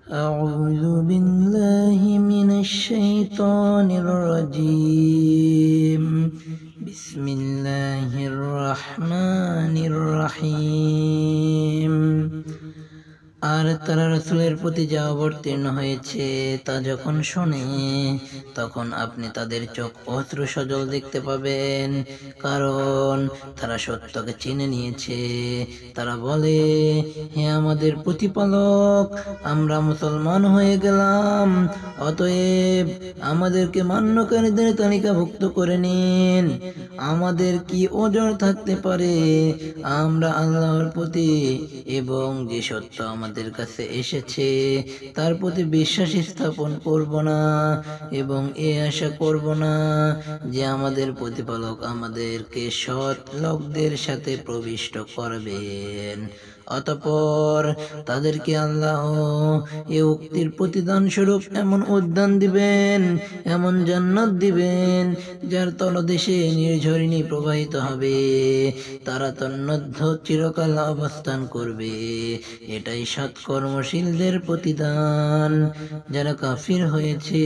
أعوذ بالله من الشيطان الرجيم بسم الله الرحمن الرحيم আর তারা রাসূলের প্রতি যা অবতীর্ণ হয়েছে তা যখন শোনে তখন আপনি তাদের চোখ অশ্রু সজল দেখতে পাবেন, কারণ তারা সত্যকে চিনে নিয়েছে। তারা বলে, হে আমাদের প্রতিপালক, আমরা মুসলমান হয়ে গেলাম, অতএব আমাদেরকে মান্যকারীদের তালিকাভুক্ত করে নিন। আমাদের কি ওজর থাকতে পারে আমরা আল্লাহর প্রতি এবং যে সত্য আমাদের কাছে এসেছে তার প্রতি বিশ্বাস স্থাপন করব না এবং এ আশা করব না যে আমাদের প্রতিপালক আমাদেরকে সৎ লোকদের সাথে প্রবিষ্ট করবেন। অতঃপর তাদেরকে আল্লাহ এ উক্তির প্রতিদান স্বরূপ এমন উদ্যান দিবেন, এমন জান্নাত দিবেন যার তলদেশে নির্ঝরিণী প্রবাহিত হবে, তারা তন্মধ্যে চিরকাল অবস্থান করবে। এটাই সৎকর্মশীলদের প্রতিদান। যারা কাফির হয়েছে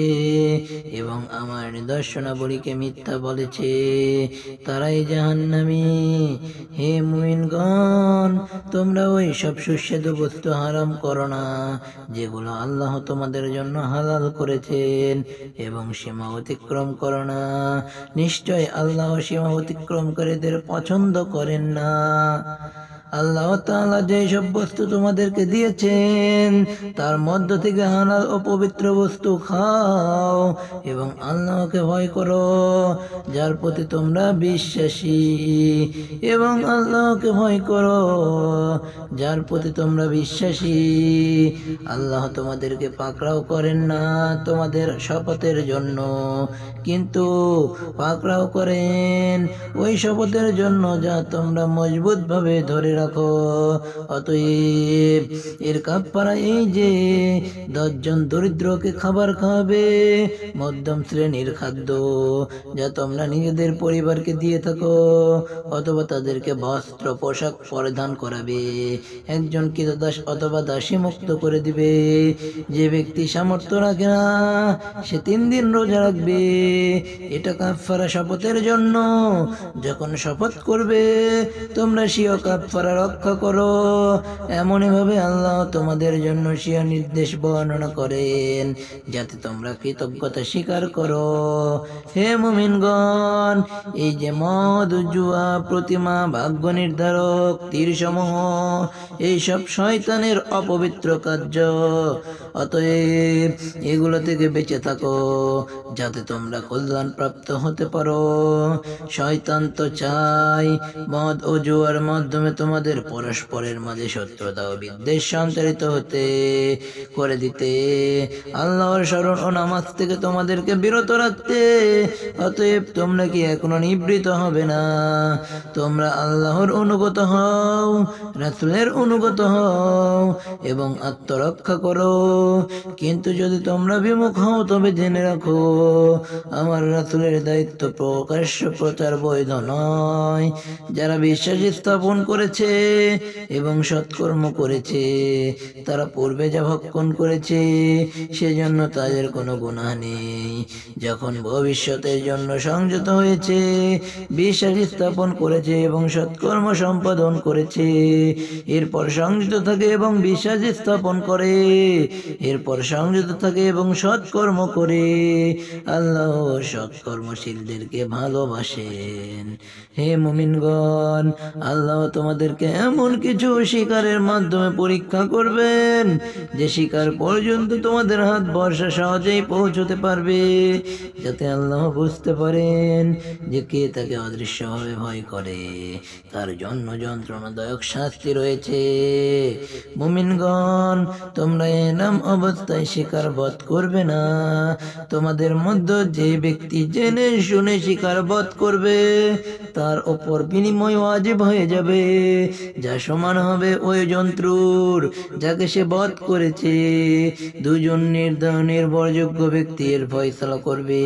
এবং আমার নিদর্শনাবলীকে মিথ্যা বলেছে তারাই জাহান্নামী। হে মুমিনগণ, তোমরা ওই সব সুস্বাদু বস্তু হারাম করো না যেগুলো আল্লাহ তোমাদের জন্য হালাল করেছেন, এবং সীমা অতিক্রম করো না। নিশ্চয় আল্লাহ সীমা অতিক্রমকারীদের পছন্দ করেন না। আল্লাহ তাআলা যে সব বস্তু তোমাদেরকে দিয়েছেন তার মধ্য থেকে হালাল ও পবিত্র বস্তু খাও এবং আল্লাহকে ভয় করো যার প্রতি তোমরা বিশ্বাসী, এবং আল্লাহকে ভয় করো যার প্রতি তোমরা বিশ্বাসী। আল্লাহ তোমাদেরকে পাকড়াও করেন না তোমাদের শপথের জন্য, কিন্তু পাকড়াও করেন ওই শপথের জন্য যা তোমরা মজবুত ভাবে ধরে রাখো। অতএব এর কাফারা এই যে 10 জন দরিদ্রকে খাবার খাওয়াবে, মধ্যম শ্রেণীর খাদ্য যা তোমরা নিজেদের পরিবারকে দিয়ে থাকো, অথবা তাদেরকে বস্ত্র পোশাক পরিধান করাবে। একজন কৃতদাস অথবা দাসী মুক্ত করে দিবে। যে ব্যক্তি সামর্থ্য রাখে না সে 3 দিন রোজা রাখবে। এটা কাফারা শপথের জন্য। যখন শপথ করবে তোমরা স্বীয় কাফারা রক্ষা করো। এমনই ভাবে আল্লাহ তোমাদের জন্য স্বীয় নির্দেশ বর্ণনা করেন যাতে তোমরা কৃতজ্ঞতা স্বীকার করো। হে মুমিনগণ, এই যে মদ, জুয়া, প্রতিমা, ভাগ্য নির্ধারক, তীরসমূহ, এইসব শয়তানের অপবিত্র কার্য, অতএব এগুলো থেকে বেঁচে থাকো যাতে তোমরা কল্যাণ প্রাপ্ত হতে পারো। শয়তান তো চাই মদ ও জুয়ার মাধ্যমে তোমাদের পরস্পরের মাঝে শত্রুতা ও বিদ্বেষ সঞ্চারিত হতে করে দিতে, আল্লাহর স্মরণ ও নামাজ থেকে তোমাদেরকে বিরত রাখতে। অতএব তোমরা কি এখনো নিবৃত হবে না? তোমরা আল্লাহর অনুগত হও, রাসূলের অনুগত হও এবং আত্মরক্ষা করো। কিন্তু যদি তোমরা বিমুখ হও তবে জেনে রাখো আমার রাসূলের দায়িত্ব প্রকাশ্য প্রচার বৈধ নয়। যারা বিশ্বাস স্থাপন করেছে এবং সৎকর্ম করেছে তারা পূর্বে যা ভক্ষণ করেছে সেজন্য তাদের কোনো গুনাহ নেই। যখন ভবিষ্যতের জন্য সংযত হয়েছে, বিশ্বাস স্থাপন করেছে এবং সৎকর্ম সম্পাদন করেছে, এরপর সংযত থাকে এবং বিশ্বাস স্থাপন করে, এরপর সংযত থাকে এবং সৎকর্ম করে, আল্লাহ সৎকর্মশীলদেরকে ভালোবাসেন। হে মুমিনগণ, আল্লাহ তোমাদেরকে এমন কিছু শিকারের মাধ্যমে পরীক্ষা করবেন যে শিকার পর্যন্ত তোমাদের হাত বর্ষা সহজেই পৌঁছতে পারবে, যাতে আল্লাহ বুঝতে পারেন যে কে তাকে অদৃশ্যভাবে ভয় করে। তার জন্য যন্ত্রণাদায়ক শাস্তি রয়েছে। মুমিনগণ, তোমরা এনাম অবস্থায় শিকার বধ করবে না। তোমাদের মধ্যে যে ব্যক্তি জেনে শুনে শিকার বধ করবে তার ওপর বিনিময় ওয়াজিব হয়ে যাবে। যা সমান হবে ওই জন্তুর যাকে সে বধ করেছে। দুজন নির্ভরযোগ্য ব্যক্তি এর ফয়সালা করবে।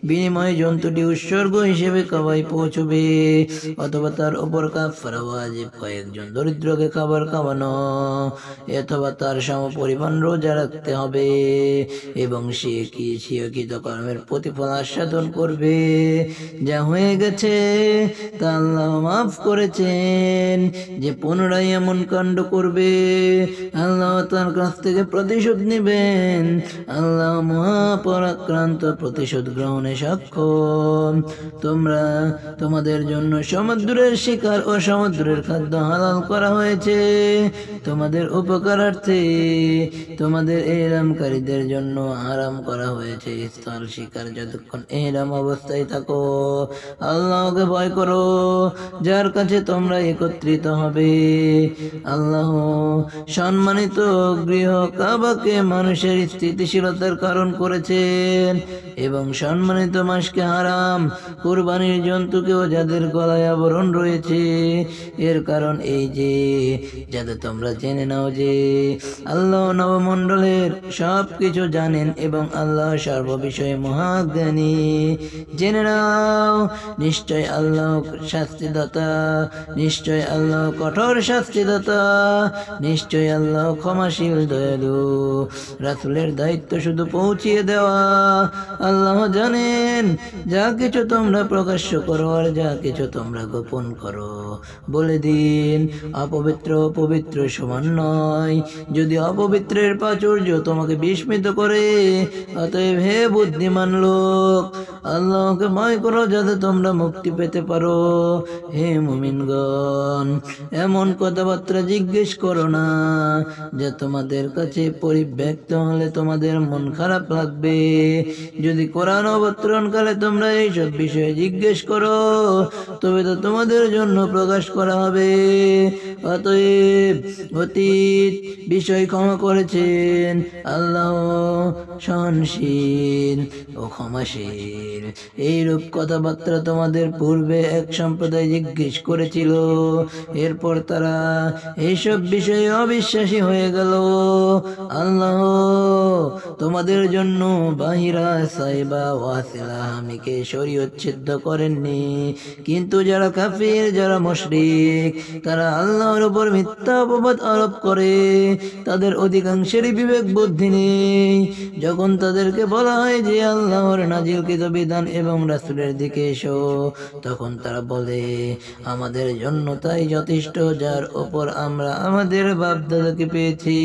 বিনিময়ে জন্তুটি উৎসর্গ হিসেবে কাবায় পৌঁছবে, অথবা তার উপর কাফারা ওয়াজিব কয়েকজন দরিদ্রকে খাবার খাওয়ানো, অথবা তার সমপরিমাণ রোজা রাখতে হবে, এবং সে কৃতকর্মের প্রতিফল আস্বাদন করবে। যা হয়ে গেছে তা আল্লাহ মাফ করেছেন। যে পুনরায় এমন কাণ্ড করবে আল্লাহ তার কাছ থেকে প্রতিশোধ নেবেন। আল্লাহ মহাপরাক্রান্ত প্রতিশোধ গ্রহণে সক্ষম। তোমরা তোমাদের জন্য সমুদ্রের শিকার ও সমুদ্রের খাদ্য হালাল করা হয়েছে তোমাদের উপকারার্থে। তোমাদের ইহরামকারীদের জন্য হারাম করা হয়েছে স্থল শিকার যতক্ষণ ইহরাম অবস্থায় থাকো। আল্লাহকে ভয় করো যার কাছে তোমরা একত্রিত হবে। আল্লাহ সম্মানিত গৃহ কাবাকে মানুষের স্থিতিশীলতার কারণ করেছেন, এবং সম্মানিত মাসকে হারাম, কুরবানির জন্তুকেও যাদের গলায় আবরণ রয়েছে। এর কারণ এই যে যাতে তোমরা জেনে নাও যে আল্লাহ নবমণ্ডলের সব কিছু জানেন এবং আল্লাহ সর্ববিষয়ে মহাজ্ঞানী। জেনে নাও নিশ্চয় আল্লাহ শাস্তিদাতা, নিশ্চয় আল্লাহ কঠোর শাস্তিদাতা, নিশ্চয় আল্লাহ ক্ষমাশীল দয়ালু। রাসূলের দায়িত্ব শুধু পৌঁছিয়ে দেওয়া। আল্লাহ জানেন যা কিছু তোমরা প্রকাশ্য করো আর যা কিছু তোমরা গোপন করো। বলে দিন অপবিত্র পবিত্র সমান নয়। যদি অপবিত্রের প্রাচুর্য তোমাকে বিস্মিত করে, অতএব হে বুদ্ধিমান লোক আল্লাহকে ভয় করো যাতে তোমরা মুক্তি পেতে পারো। হে মুমিনগণ, এমন কথাবার্তা জিজ্ঞেস করো না যা তোমাদের কাছে পরিব্যক্ত হলে তোমাদের মন খারাপ লাগবে। যদি কোরআন অবতরণকালে তোমরা এইসব বিষয়ে জিজ্ঞেস করো তবে তো তোমাদের জন্য প্রকাশ করা হবে। অতএব অতীত বিষয় ক্ষমা করেছেন আল্লাহ সহনশীল ও ক্ষমাশীল। এইরূপ কথাবার্তা তোমাদের পূর্বে এক সম্প্রদায় জিজ্ঞেস করেছিল, এরপর তারা এইসব বিষয়ে অবিশ্বাসী হয়ে গেল। আল্লাহ তোমাদের জন্য বাহিরা সাইবা ওয়াসিলা হামিকে শরীয়তচ্ছিদ্র করেননি, কিন্তু যারা কাফির, যারা মুশরিক, তারা আল্লাহর উপর মিথ্যা অপবাদ আরোপ করে, তাদের অধিকাংশেরই বিবেক বুদ্ধি নেই। যখন তাদেরকে বলা হয় যে আল্লাহর নাজিলকৃত বিধান এবং রাসূলের দিকে এসো, তখন তারা বলে আমাদের জন্য তাই যথেষ্ট যার ওপর আমরা আমাদের বাপদাদাকে পেয়েছি।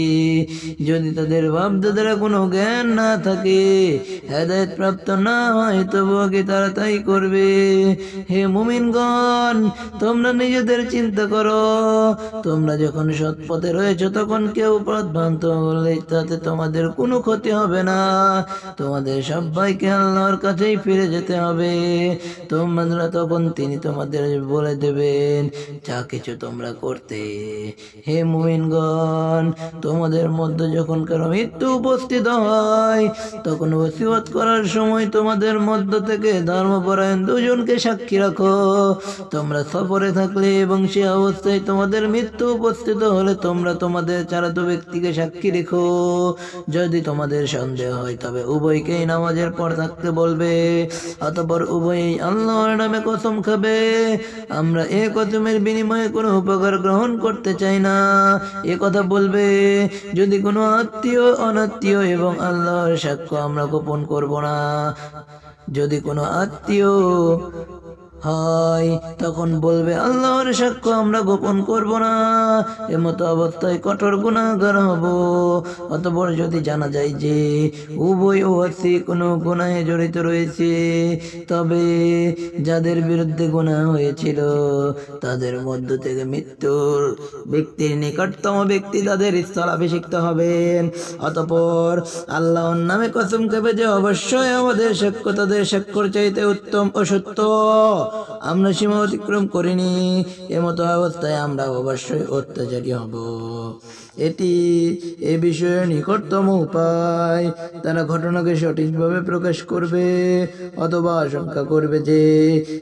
যদি তাদের বাপদাদারা কোনো জ্ঞান না থাকে, হেদায়েত প্রাপ্ত না হয়, তবুও কি তারা তাই করবে? হে মুমিনগণ, তোমরা নিজেদের চিন্তা করো। তোমরা যখন সৎ পথে রয়েছে তখন কেউ পথভ্রান্ত হলে তাতে তোমাদের কোনো ক্ষতি হবে না। তোমাদের সবাইকে আল্লাহর কাছেই ফিরে যেতে হবে। তোমরা তখন তিনি তোমাদের বলে দেবেন যা কিছু তোমরা করতে। হে মুমিনগণ, তোমাদের মধ্যে যখন কারো মৃত্যু উপস্থিত হয় তখন ওসিয়ত করার সময় তোমাদের মধ্য থেকে ধর্মপরায়ণ দুজনকে সাক্ষী রাখো। তোমরা সফরে থাকলে এবং সে অবস্থায় তোমাদের মৃত্যু উপস্থিত হলে তোমরা তোমাদের চারাত ব্যক্তিকে সাক্ষী রেখো। যদি তোমাদের সন্দেহ হয় তবে উভয়কেই নামাজের পর থাকতে বলবে। অতঃপর উভয়ই আল্লাহর নামে কসম খাবে, আমরা এ কসমের বিনিময়ে কোনো উপকার গ্রহণ করতে চাই না। এ কথা বলবে, যদি কোনো আত্মীয় অনাত্মীয় এবং আল্লাহর সাক্ষ্য আমরা গোপন করব না। যদি কোনো আত্মীয় হয় তখন বলবে আল্লাহর সাক্ষ্য আমরা গোপন করব না। এমতো অবস্থায় কঠোর গুনাহগার হব। অতঃপর যদি জানা যায় যে উভয় ওয়াসি কোনো গুনাহে জড়িত রয়েছে, তবে যাদের বিরুদ্ধে গুনাহ হয়েছিল তাদের মধ্য থেকে মৃত্যুর ব্যক্তির নিকটতম ব্যক্তি তাদের স্থলাভিষিক্ত হবেন। অতঃপর আল্লাহর নামে কসম খাবে যে অবশ্যই আমাদের সাক্ষ্য তাদের সাক্ষ্যর চাইতে উত্তম ও সত্য। আমরা সীমা অতিক্রম করিনি, এমতো অবস্থায় আমরা অবশ্যই অত্যাচারী হব। এটি এ বিষয়ে নিকটতম উপায়। তারা ঘটনাকে সঠিকভাবে প্রকাশ করবে অথবা আশঙ্কা করবে যে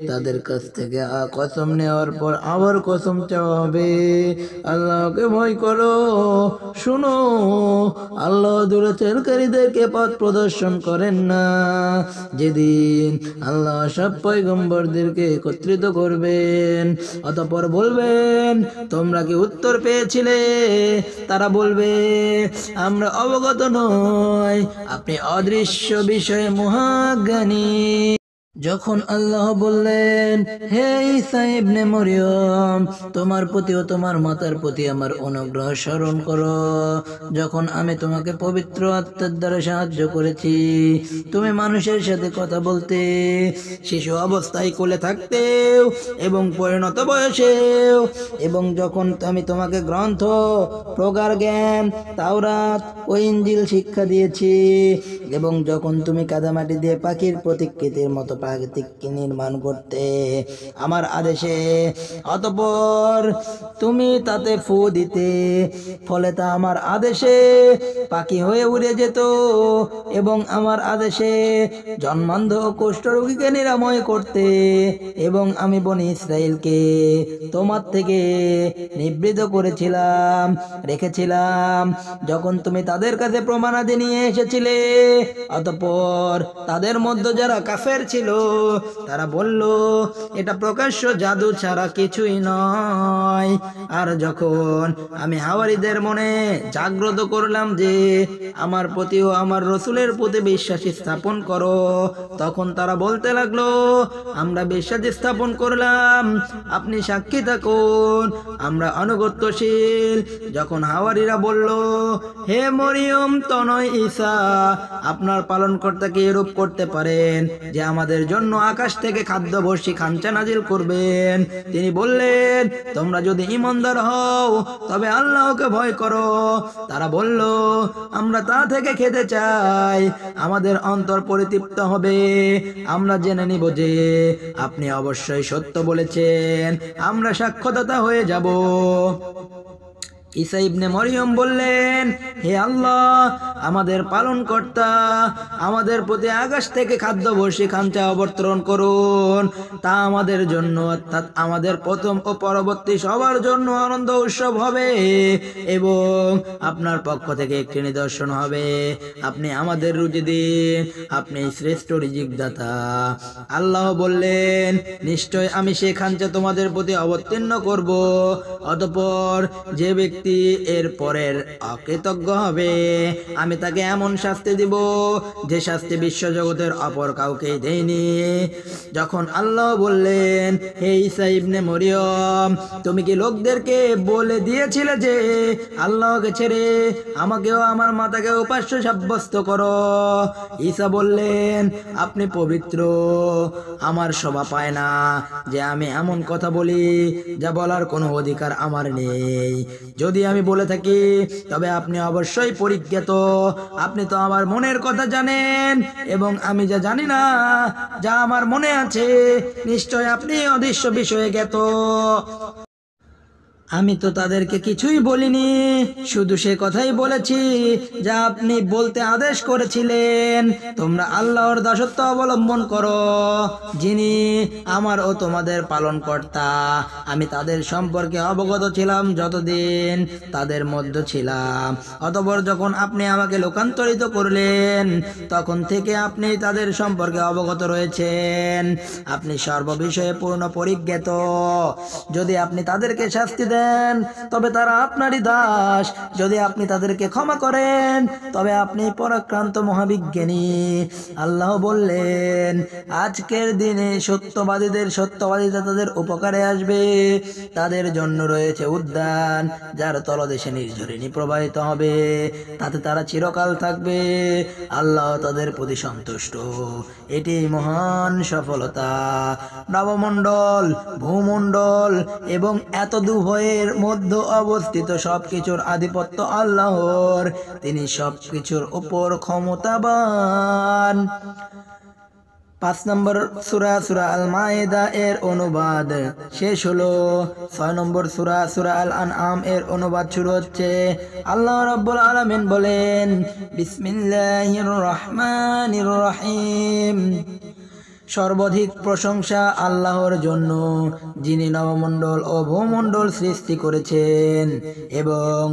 তাদের কাছ থেকে কসম নেওয়ার পর আবার কসম চাওয়া হবে। আল্লাহকে ভয় করো, শুনো, আল্লাহ দুরাচারকারীদেরকে পথ প্রদর্শন করেন না। যেদিন আল্লাহ সব পয়গম্বরদেরকে একত্রিত করবেন, অতঃপর বলবেন, তোমরা কি উত্তর পেয়েছিলে? তারা বলবে, আমরা অবগত নই, আপনি অদৃশ্য বিষয়ে মহাজ্ঞানী। যখন আল্লাহ বললেন, হে ঈসা ইবনে মরিয়ম, তোমার প্রতি ও তোমার মাতার প্রতি আমার অনুগ্রহ স্মরণ করো, যখন আমি তোমাকে পবিত্র আত্মার দ্বারা সাহায্য করেছি, তুমি মানুষের সাথে কথা বলতে, শিশু অবস্থায় কোলে থাকতেও এবং পরিণত বয়সেও, এবং যখন আমি তোমাকে গ্রন্থ, প্রগার জ্ঞান, তাওরাত ও ইনজিল শিক্ষা দিয়েছি, এবং যখন তুমি কাদামাটি দিয়ে পাখির প্রতিকৃতির মতো প্রাকৃতিক নির্মাণ করতে আমার আদেশে, অতঃপর তুমি তাতে ফু দিতে, ফলে তা আমার আদেশে পাখি হয়ে উড়ে যেত, এবং আমার আদেশে জন্মান্ধ ও কুষ্ঠরোগীকে নিরাময় করতে, এবং আমি বনি ইসরাইলকে তোমার থেকে নিবৃত করেছিলাম, রেখেছিলাম, যখন তুমি তাদের কাছে প্রমাণাদি নিয়ে এসেছিলে। অতঃপর তাদের মধ্যে যারা কাফের ছিল তারা বলল, এটা প্রকাশ্য জাদু ছাড়া কিছুই নয়। আর যখন আমি হাওয়ারীদের মনে জাগ্রত করলাম যে আমার প্রতি ও আমার রসুলের প্রতি বিশ্বাসী স্থাপন করো, তখন তারা বলতে লাগলো, আমরা বিশ্বাসী স্থাপন করলাম, আপনি সাক্ষী থাকুন, আমরা আনুগত্যশীল। যখন হাওয়ারীরা বলল, হে মরিয়ম তনয় ঈসা, আপনার পালনকর্তা কি এরূপ করতে পারেন যে আমাদের জন্য আকাশ থেকে খাদ্যবর্ষী খাঞ্চা নাজিল করবেন? তিনি বললেন, তোমরা যদি ঈমানদার হও তবে আল্লাহকে ভয় করো। তারা বলল, আমরা তা থেকে খেতে চাই, আমাদের অন্তর পরিতৃপ্ত হবে, আমরা জেনে নিব যে আপনি অবশ্যই সত্য বলেছেন, আমরা সাক্ষ্যদাতা হয়ে যাব। ঈসা ইবনে মরিয়ম বললেন, হে আল্লাহ, আমাদের পালনকর্তা, আমাদের প্রতি আকাশ থেকে খাদ্যবর্ষী খাঞ্চা অবতরণ করুন, তা আমাদের জন্য অর্থাৎ আমাদের প্রথম ও পরবর্তী সবার জন্য আনন্দ উৎসব হবে, এবং আপনার পক্ষ থেকে একটি নিদর্শন হবে, আপনি আমাদের রুজি দিন, আপনি শ্রেষ্ঠ রিজিকদাতা। আল্লাহ বললেন, নিশ্চয় আমি সে খাঞ্চা তোমাদের প্রতি অবতীর্ণ করব, অতঃপর যে ব্যক্তি এর পরের অকৃতজ্ঞ হবে আমি তাকে এমন শাস্তি দিব যে শাস্তি বিশ্বজগতের অপর কাউকে দেয়নি। যখন আল্লাহ বললেন, হে ঈসা ইবনে মরিয়ম, তুমি কি লোকদেরকে বলে দিয়েছিলে যে আল্লাহকে ছেড়ে আমাকেও আমার মাতাকে উপাস্য সাব্যস্ত করো? ঈসা বললেন, আপনি পবিত্র, আমার শোভা পায় না যে আমি এমন কথা বলি যা বলার কোনো অধিকার আমার নেই। যদি আমি বলে থাকি তবে আপনি অবশ্যই পরিজ্ঞাত, আপনি তো আমার মনের কথা জানেন, এবং আমি যা জানি না, যা আমার মনে আছে, নিশ্চয় আপনি অদৃশ্য বিষয়ে জ্ঞাত। আমি তো তাদেরকে কিছুই বলিনি, শুধু সে কথাই বলেছি যা আপনি বলতে আদেশ করেছিলেন। তোমরা আল্লাহর দাসত্ব অবলম্বন করো, যিনি আমার ও তোমাদের পালনকর্তা। আমি তাদের সম্পর্কে অবগত ছিলাম যতদিন তাদের মধ্যে ছিলাম, অতঃপর যখন আপনি আমাকে লোকান্তরিত করলেন তখন থেকে আপনি তাদের সম্পর্কে অবগত রয়েছেন, আপনি সর্ববিষয়ে পূর্ণ পরিজ্ঞাত। যদি আপনি তাদেরকে শাস্তি দেন তবে তারা আপনারই দাস, যদি আপনি তাদেরকে ক্ষমা করেন তবে আপনি পরাক্রান্ত মহাবিজ্ঞানী। আল্লাহ বললেন, আজকের দিনে সত্যবাদীদের সত্যবাদিতা তাদের উপকারে আসবে, তাদের জন্য রয়েছে উদ্যান যার তলদেশে নির্ঝরিণী প্রবাহিত হবে, তাতে তারা চিরকাল থাকবে, আল্লাহ তাদের প্রতি সন্তুষ্ট। এটি মহান সফলতা। নবমণ্ডল, ভূমণ্ডল এবং এত দুভয়ের মধ্যে অবস্থিত সবকিছুর আধিপত্য আল্লাহর, তিনি সবকিছুর উপর ক্ষমতাবান। 5 নম্বর সূরা সূরা আল মায়েদা এর অনুবাদ শেষ হলো। 6 নম্বর সূরা সূরা আল আনআম এর অনুবাদ শুরু হচ্ছে। আল্লাহ রাব্বুল আলামিন বলেন, বিসমিল্লাহির রহমানির রহিম। সর্বাধিক প্রশংসা আল্লাহর জন্য, যিনি নবমণ্ডল ও ভূমণ্ডল সৃষ্টি করেছেন এবং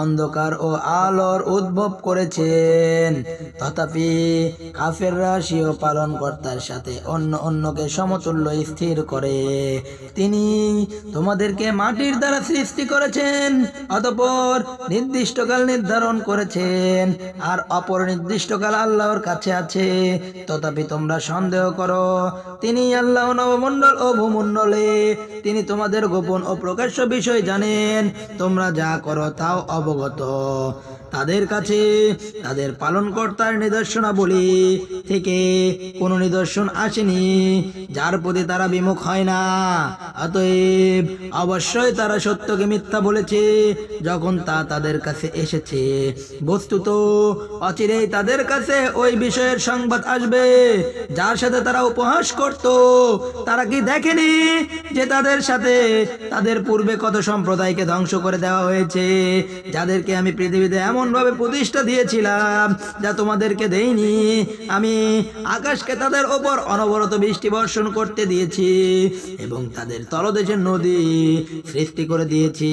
অন্ধকার ও আলোর উদ্ভব করেছেন। তথাপি কাফেররা স্বীয় পালনকর্তার সাথে অন্যকে সমতুল্য স্থির করে। তিনি তোমাদেরকে মাটির দ্বারা সৃষ্টি করেছেন, অতঃপর নির্দিষ্টকাল নির্ধারণ করেছেন, আর অপর নির্দিষ্টকাল আল্লাহর কাছে আছে। তথাপি তোমরা সন্দেহ করো। তিনি আল্লাহ নবমণ্ডল ও ভূমণ্ডলে তিনি তোমাদের গোপন ও প্রকাশ্য বিষয় জানেন। তোমরা যা করো তাও অবগত। তাদের কাছে তাদের পালনকর্তার নিদর্শনাবলী থেকে কোনো নিদর্শন আসেনি যার প্রতি তারা বিমুখ হয় না। অতএব অবশ্যই তারা সত্যকে মিথ্যা বলেছে যখন তা তাদের কাছে এসেছে। বস্তুত অচিরেই তাদের কাছে ওই বিষয়ের সংবাদ আসবে যার সাথে তারা উপহাস করত। তারা কি দেখেনি যে তাদের সাথে তাদের পূর্বে কত সম্প্রদায়কে ধ্বংস করে দেওয়া হয়েছে, যাদেরকে আমি পৃথিবীতে এমন ভাবে প্রতিষ্ঠা দিয়েছিলাম যা তোমাদেরকে দেইনি। আমি আকাশকে তাদের ওপর অনবরত বৃষ্টি বর্ষণ করতে দিয়েছি এবং তাদের তলদেশের নদী সৃষ্টি করে দিয়েছি।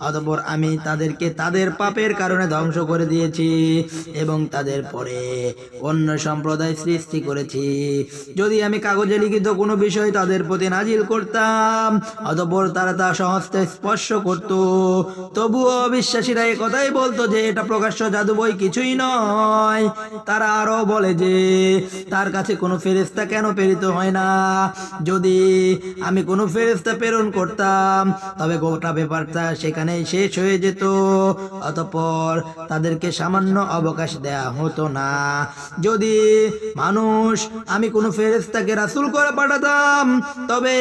অতঃপর আমি তাদেরকে তাদের পাপের কারণে ধ্বংস করে দিয়েছি এবং তাদের পরে অন্য সম্প্রদায় সৃষ্টি করেছি। যদি আমি কাগজে লিখিত কোনো বিষয় তাদের প্রতি নাজিল করতাম, অতঃপর তারা তা সহজে স্পর্শ করত, তবুও অবিশ্বাসীরা এ কথাই বলতো যে এটা প্রকাশ্য জাদু বই, কিছুই নয়। তারা আরো বলে যে তার কাছে কোনো ফেরেশতা কেন প্রেরিত হয় না? যদি আমি কোনো ফেরেশতা প্রেরণ করতাম তবে গোটা ব্যাপারটা সেখানেই শেষ হয়ে যেত, অতঃপর তাদেরকে সামান্য অবকাশ দেয়া হতো না। যদি আমি কোনো ফেরেশতাকে রাসূল করে পাঠাতাম তবে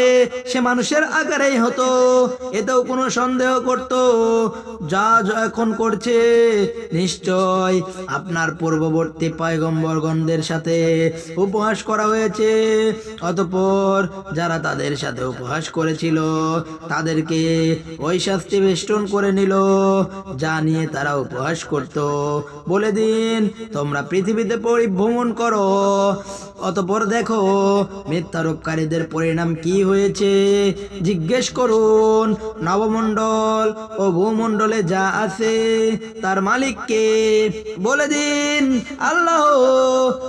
সে মানুষের আকারেই হতো। এতেও কোনো সন্দেহ করত যা এখন করছে। নিশ্চয় আপনার পূর্ববর্তী পয়গম্বরগণদের সাথে উপহাস করা হয়েছে, অতঃপর যারা তাদের সাথে উপহাস করেছিল তাদেরকে ওই শাস্তি বেষ্টন করে নিল যা নিয়ে তারা উপহাস করত। বলে দিন, তোমরা পৃথিবীতে পরিভ্রমণ করো, অতঃপর দেখো মিথ্যারোপকারীদের পরিণাম কি হয়েছে। জিজ্ঞেস করুন, নবমণ্ডল ও ভূমণ্ডলে যা আছে তার মালিককে। বলে দিন, আল্লাহ।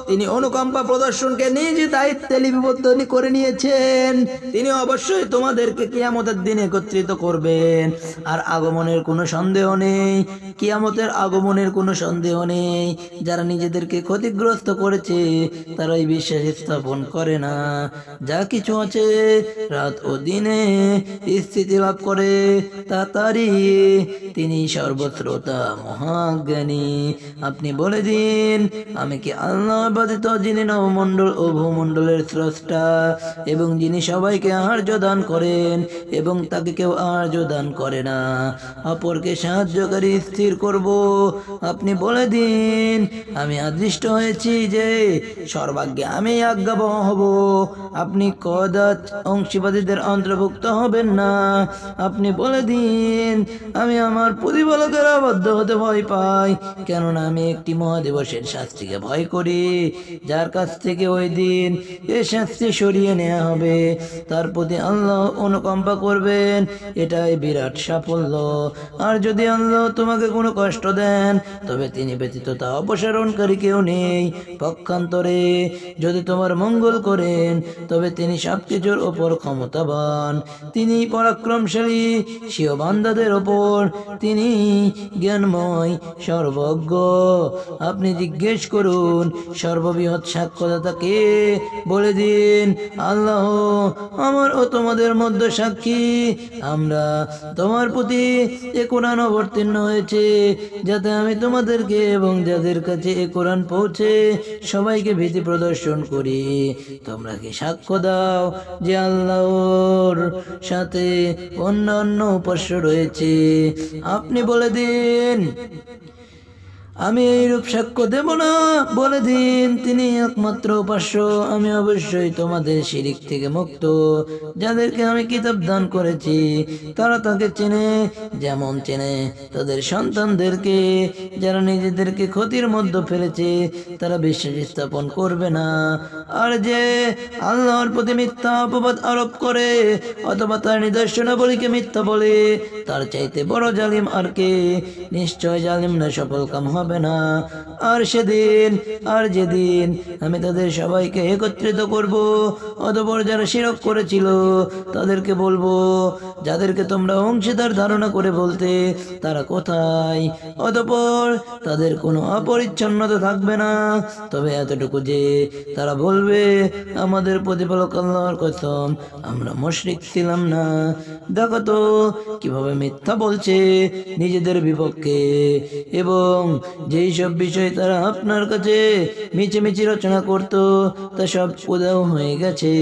তিনি অনুকম্পা প্রদর্শনকে নিজ দায়িত্বে লিপিবদ্ধ করে নিয়েছেন। তিনি অবশ্যই তোমাদেরকে কিয়ামতের দিন একত্রিত করবেন। আর আগমনের কোনো সন্দেহ নেই, কিয়ামতের আগমনের কোনো সন্দেহ নেই। যারা নিজেদেরকে ক্ষতিগ্রস্ত করেছে তারাই বিশ্বাস স্থাপন করে না। যা কিছু আছে রাত ও দিনে স্থিতি লাভ করে তা তারই। তিনি সর্বশ্রোতা মহাজ্ঞানী। আপনি বলে দিন, আমি কি আল্লাহ ব্যতীত, যিনি নবমণ্ডল ও ভূমণ্ডলের স্রষ্টা এবং যিনি সবাইকে আহার্য দান করেন এবং তাকে কেউ আহার্য দান করে না, অপরকে সাহায্যকারী স্থির করব? আপনি বলে দিন, আমি আদিষ্ট হয়েছি যে সর্বাগ্যে আমি আজ্ঞাবহ হব। আপনি কদাচ অংশীবাদীদের অন্তর্ভুক্ত হবেন না। আপনি বলে দিন, আমি আমার প্রতিপালকের আবদ্ধ হতে ভয় পাই, কেননা আমি একটি মহাদিবসের শাস্তিকে ভয় করি যার কাছ থেকে ওই দিন এ শাস্তি সরিয়ে নেওয়া হবে। তার প্রতি আল্লাহ অনুকম্পা করবেন, এটাই বিরাট সাফল্য। আর যদি আল্লাহ তোমাকে কোনো কষ্ট দেন তবে তিনি ব্যতীত তা অপসারণকারী কেউ নেই। পক্ষান্তরে যদি তোমার মঙ্গল করেন তবে তিনি সবকিছুর ওপর ক্ষমতাবান। তিনি পরাক্রমশালী স্বীয় বান্দাদের ওপর, তিনি জ্ঞানময় সর্বজ্ঞ। আপনি জিজ্ঞেস করুন, সর্ববৃহৎ সাক্ষ্যদাতা কে? বলে দিন, আল্লাহ আমার ও তোমাদের মধ্যে সাক্ষী। আমরা তোমার প্রতি এ কোরআন অবতীর্ণ হয়েছে যাতে আমি তোমাদেরকে এবং যাদের কাছে এ কোরআন পৌঁছে সবাইকে ভীতি প্রদর্শন করি। তোমরা কি সাক্ষ্য দাও যে আল্লাহর সাথে অন্যান্য উপাস্য রয়েছে? আপনি বলে দিন, আমি এইরূপ সাক্ষ্য দেব না, বলে দিন তিনি একমাত্র উপাস্য, আমি অবশ্যই তোমাদের শিরিক থেকে মুক্ত। যাদেরকে আমি কিতাব দান করেছি তারা তাকে চেনে, যেমন চেনে তাদের সন্তানদেরকে। যারা নিজেদেরকে ক্ষতির মধ্যে ফেলেছে তারা বিশ্বাস স্থাপন করবে না। আর যে আল্লাহর প্রতি মিথ্যা অপবাদ আরোপ করে অথবা তার নিদর্শনাবলীকে মিথ্যা বলে, তার চাইতে বড় জালিম আর কে? নিশ্চয় জালিমরা সফল কাম হবে না। আর যেদিন আমি তাদের সবাইকে একত্রিত করব, অতঃপর যারা শিরক করেছিল তাদেরকে বলবো, যাদেরকে তোমরা অংশীদার ধারণা করে বলতে তারা কোথায়? অতঃপর তাদের কোনো অপরিচ্ছন্নতা থাকবে না, তবে এতটুকু যে তারা বলবে, আমাদের প্রতিপালক আল্লাহর কসম, আমরা মুশরিক ছিলাম না। দেখো তো কিভাবে মিথ্যা বলছে নিজেদের বিপক্ষে, এবং যেই সব বিষয় তারা আপনার কাছে মিছিমিছি রচনা করত তা সব উধাও হয়ে গেছে।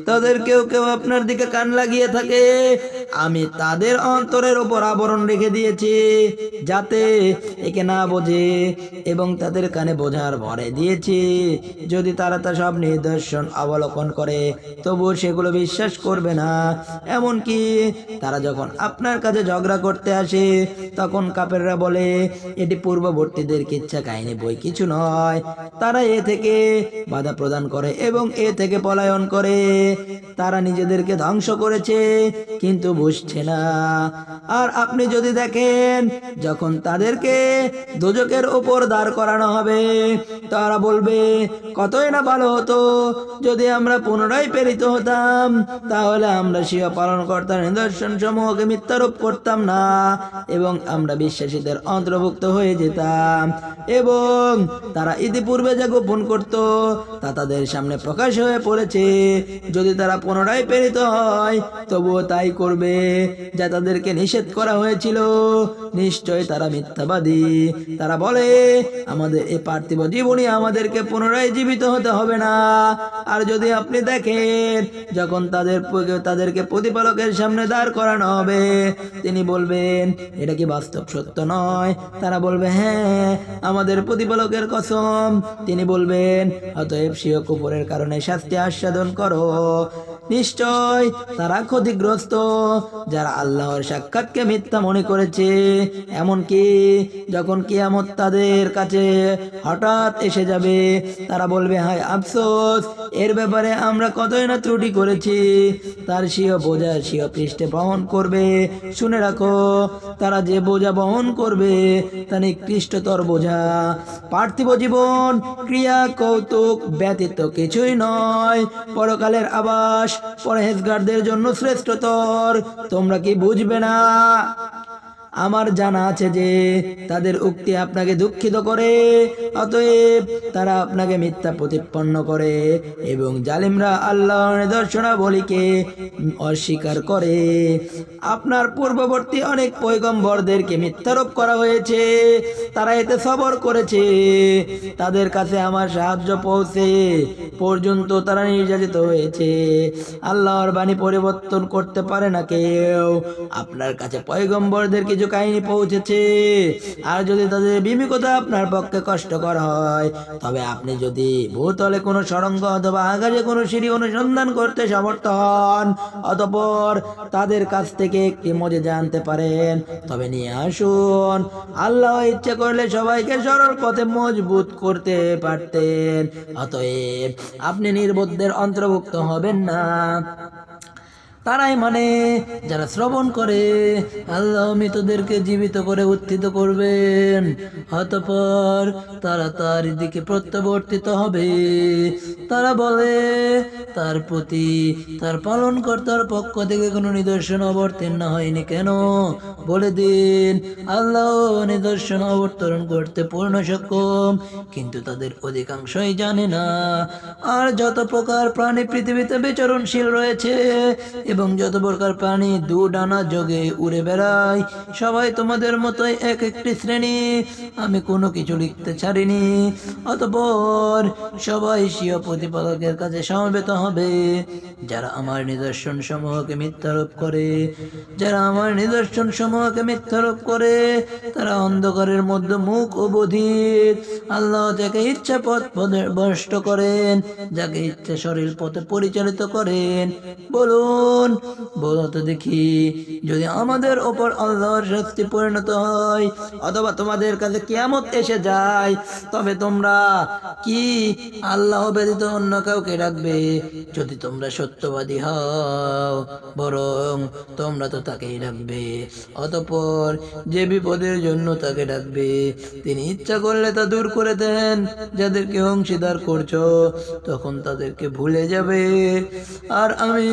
তাদের কেউ কেউ আপনার দিকে কান লাগিয়ে থাকে, আমি তাদের অন্তরের ওপর আবরণ রেখে দিয়েছি যাতে একে না বোঝে, এবং তাদের কানে বোঝার ভরে দিয়েছি। যদি তারা তা সব নিদর্শন অবলোকন করে তবুও সেগুলো বিশ্বাস করবে না। এমনকি তারা যখন আপনার কাছে ঝগড়া করতে আসে তখন কাফেররা বলে, এটি পূর্ববর্তীদের কিচ্ছা কাহিনী বই, কিছু নয়। তারা এ থেকে বাধা প্রদান করে এবং এ থেকে পলায়ন করে। তারা নিজেদেরকে ধ্বংস করেছে কিন্তু বুঝছে না। আর আপনি যদি দেখেন যখন তাদেরকে দোজখের উপর দাঁড় করানো হবে, তারা বলবে, কতই না ভালো হতো যদি আমরা পুনরায় প্রেরিত হতাম, তাহলে আমরা স্বীয় পালনকর্তার নিদর্শন সমূহকে মিথ্যারোপ করতাম না এবং আমরা বিশ্বাসীদের অন্তর্ভুক্ত হয়ে যেতাম। এবং তারা ইতিপূর্বে যা গোপন করত তা তাদের সামনে প্রকাশ হয়ে পড়েছে। যদি তারা পুনরায় প্রেরিত হয় তবুও তাই করবে যা তাদেরকে নিষেধ করা হয়েছিল। নিশ্চয় তারা মিথ্যাবাদী। তারা বলে, আমাদের এই পার্থিব জীবনে আমাদেরকে পুনরায় জীবিত হতে হবে না। আর যদি আপনি দেখেন যখন তাদেরকে প্রতিপালকের সামনে দাঁড় করানো হবে, তিনি বলবেন, এটা কি বাস্তব সত্য নয়? তারা বলবে, হ্যাঁ, আমাদের প্রতিপালকের কসম। তিনি বলবেন, অতএব স্বীয় কুফরের কারণে শাস্তি আস্বাদন করো। নিশ্চয় তারা ক্ষতিগ্রস্ত যারা আল্লাহর সাক্ষাৎকে মিথ্যা মনে করেছে। এমনকি যখন কিয়ামত তাদের কাছে হঠাৎ এসে যাবে, তারা বলবে, হায় আফসোস, এর ব্যাপারে আমরা কতই না ত্রুটি করেছি। তার স্বীয় বোঝা স্বীয় পৃষ্ঠে বহন করবে। শুনে রাখো, তারা যে বোঝা বহন করবে তা নিকৃষ্টতর বোঝা। পার্থিব জীবন ক্রিয়া কৌতুক ব্যতীত কিছুই নয়। পরকালের আবাস পরহেজগারদের জন্য শ্রেষ্ঠতর। তোমরা কি বুঝবে না? আমার জানা আছে যে তাদের উক্তি আপনাকে দুঃখিত করে, অতএব তারা আপনাকে মিথ্যা প্রতিপন্ন করে এবং জালিমরা আল্লাহর নিদর্শনাবলীকে অস্বীকার করে। আপনার পূর্ববর্তী অনেক পয়গম্বরদেরকে মিথ্যারোপ করা হয়েছে, তারা এতে সবর করেছে। তাদের কাছে আমার সাহায্য পৌঁছে পর্যন্ত তারা নির্যাতিত হয়েছে। আল্লাহর বাণী পরিবর্তন করতে পারে না কেউ। আপনার কাছে পয়গম্বরদের কিছু কাহিনী পৌঁছেছে, আর যদি তাদের বিবেকতা আপনার পক্ষে কষ্টকর হয়, তবে আপনি যদি ভূতলে কোনো সুড়ঙ্গ অথবা আকাশে কোনো সিঁড়ি অনুসন্ধান করতে সমর্থ হন, অতঃপর তাদের কাছ থেকে একটি মজে জানতে পারেন, তবে নিয়ে আসুন। আল্লাহ ইচ্ছে করলে সবাইকে সরল পথে মজবুত করতে পারতেন। অতএব আপনি নির্বোধদের অন্তর্ভুক্ত হবেন না। তারাই মানে যারা শ্রবণ করে, আল্লাহ মৃতদেরকে জীবিত করে উত্থিত করবেন, অতঃপর তারা তার দিকে প্রত্যাবর্তিত হবে। তারা বলে, তার প্রতি তার পালনকর্তার পক্ষ থেকে কোনো নিদর্শন অবতীর্ণ হয়নি কেন? বলে দিন, আল্লাহ নিদর্শন অবতরণ করতে পূর্ণ সক্ষম, কিন্তু তাদের অধিকাংশই জানে না। আর যত প্রকার প্রাণী পৃথিবীতে বিচরণশীল রয়েছে এবং যত প্রকার প্রাণী দু ডানা যোগে উড়ে বেড়ায় সবাই তোমাদের মতোই এক একটি শ্রেণী, আমি কোনো কিছু লিখতে ছাড়িনি। অতঃপর সবাই স্বীয় প্রতিপালকের কাছে সমবেত হবে। যারা আমার নিদর্শন সমূহকে মিথ্যারোপ করে, যারা আমার নিদর্শন সমূহকে মিথ্যারোপ করে তারা অন্ধকারের মধ্যে মুখ ও বধির। আল্লাহ যাকে ইচ্ছা পথ ভ্রষ্ট করেন, যাকে ইচ্ছা সরল পথে পরিচালিত করেন। বলুন, বলো তো দেখি, যদি আমাদের ওপর আল্লাহর শাস্তি পরিণত হয় অথবা তোমাদের কাছে কিয়ামত এসে যায়, তবে তোমরা কি আল্লাহ ব্যতীত অন্য কাউকে ডাকবে? যদি তোমরা সত্যবাদী হও, বরং তোমরা তো তাকেই ডাকবে। অতঃপর যে বিপদের জন্য তাকে ডাকবে তিনি ইচ্ছা করলে তা দূর করে দেন। যাদেরকে অংশীদার করছো তখন তাদেরকে ভুলে যাবে। আর আমি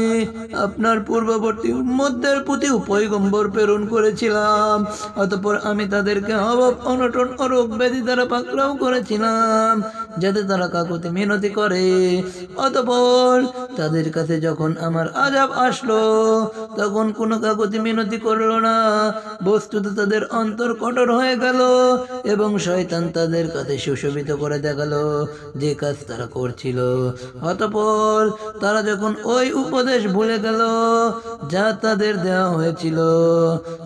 আপনার পূর্ববর্তী উম্মতদের প্রতি পয়গম্বর প্রেরণ করেছিলাম, অতঃপর আমি তাদেরকে অভাব অনটন ও রোগ ব্যাধি দ্বারা পাকড়াও করেছিলাম যাতে তারা কাকুতি মিনতি করে। অতঃপর তাদের কাছে যখন আমার আযাব আসলো তখন কোনো কাকুতি মিনতি করলো না, বস্তুত তাদের অন্তর কঠোর হয়ে গেল এবং শয়তান তাদের কাছে সুশোভিত করে দেখালো যে কাজ তারা করছিল। অতঃপর তারা যখন ওই উপদেশ ভুলে গেল যা তাদের দেওয়া হয়েছিল,